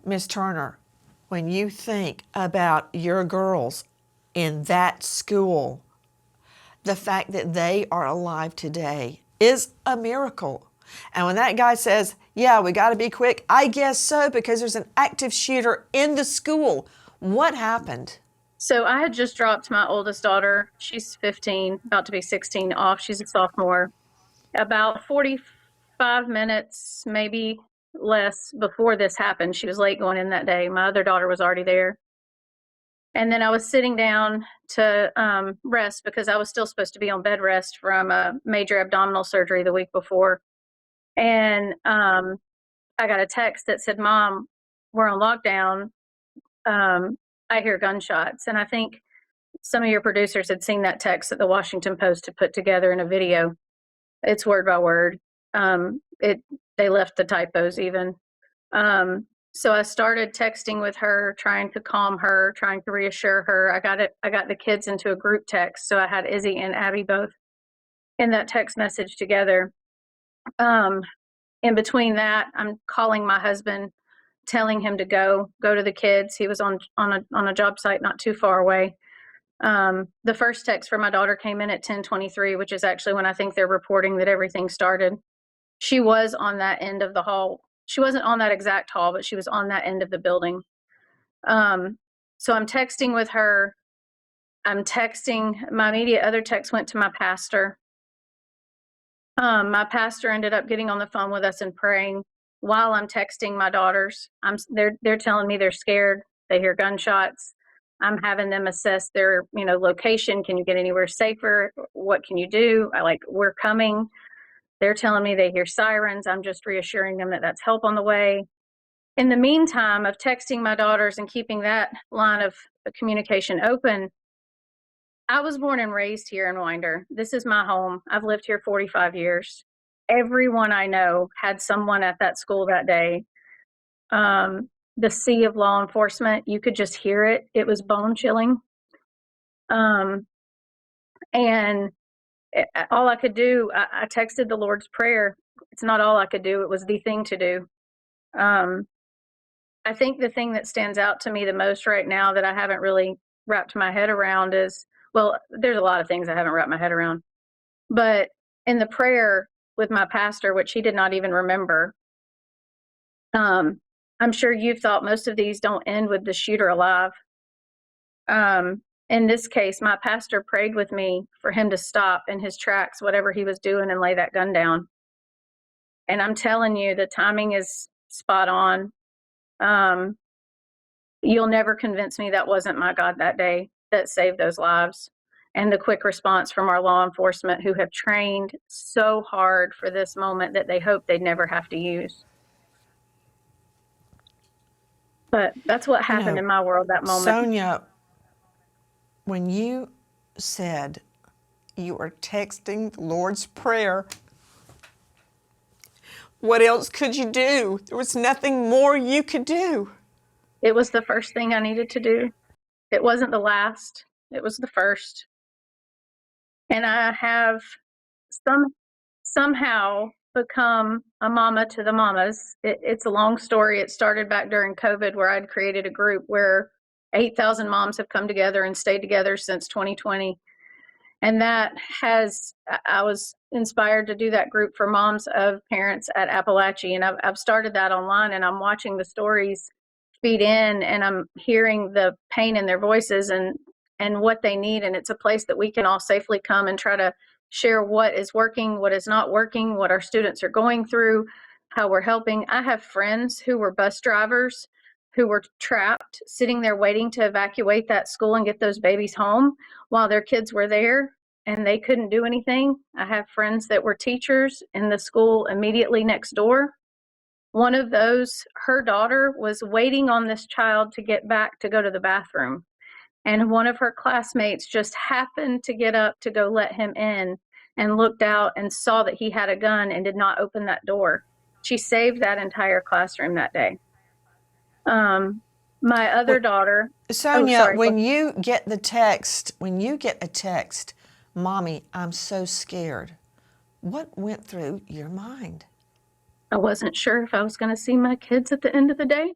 Miss Turner, when you think about your girls in that school, the fact that they are alive today is a miracle. And when that guy says, yeah, we got to be quick, I guess so, because there's an active shooter in the school. What happened? So I had just dropped my oldest daughter. She's 15, about to be 16 off. She's a sophomore. About 45 minutes, maybe less, before this happened. She was late going in that day. My other daughter was already there. And then I was sitting down to rest because I was still supposed to be on bed rest from a major abdominal surgery the week before. And I got a text that said, Mom, we're on lockdown. I hear gunshots. And I think some of your producers had seen that text that the Washington Post had put together in a video. It's word by word. They left the typos even. So I started texting with her, trying to calm her, trying to reassure her. I got the kids into a group text. So I had Izzy and Abby both in that text message together. In between that, I'm calling my husband, telling him to go to the kids. He was on a job site not too far away. The first text for my daughter came in at 10:23, which is actually when I think they're reporting that everything started. She was on that end of the hall. She wasn't on that exact hall, but she was on that end of the building. So I'm texting with her. I'm texting, my immediate other text went to my pastor. My pastor ended up getting on the phone with us and praying while I'm texting my daughters. They're telling me they're scared. They hear gunshots. I'm having them assess their, location. Can you get anywhere safer? What can you do? We're coming. They're telling me they hear sirens. I'm just reassuring them that that's help on the way. In the meantime of texting my daughters and keeping that line of communication open, I was born and raised here in Winder. This is my home. I've lived here 45 years. Everyone I know had someone at that school that day. The sea of law enforcement, you could just hear it. It was bone chilling. And all I could do, I texted the Lord's Prayer. It's not all I could do. It was the thing to do. I think the thing that stands out to me the most right now that I haven't really wrapped my head around is, well, there's a lot of things I haven't wrapped my head around. But in the prayer with my pastor, which he did not even remember, I'm sure you've thought most of these don't end with the shooter alive. In this case, my pastor prayed with me for him to stop in his tracks, whatever he was doing, and lay that gun down. And I'm telling you, the timing is spot on. You'll never convince me that wasn't my God that day that saved those lives. And the quick response from our law enforcement, who have trained so hard for this moment that they hope they'd never have to use. But that's what happened in my world that moment. Sonya, when you said you were texting the Lord's Prayer, what else could you do? There was nothing more you could do. It was the first thing I needed to do. It wasn't the last. It was the first. And I have somehow become a mama to the mamas. It's a long story. It started back during COVID, where I'd created a group where 8,000 moms have come together and stayed together since 2020. And I was inspired to do that group for moms of parents at Apalachee. And I've started that online, and I'm watching the stories feed in, and I'm hearing the pain in their voices and what they need. And it's a place that we can all safely come and try to share what is working, what is not working, what our students are going through, how we're helping. I have friends who were bus drivers who were trapped, sitting there waiting to evacuate that school and get those babies home while their kids were there, and they couldn't do anything. I have friends that were teachers in the school immediately next door. One of those, her daughter was waiting on this child to get back to go to the bathroom. And one of her classmates just happened to get up to go let him in, and looked out and saw that he had a gun and did not open that door. She saved that entire classroom that day. My other daughter. Sonya, when you get a text, Mommy, I'm so scared, what went through your mind? I wasn't sure if I was going to see my kids at the end of the day.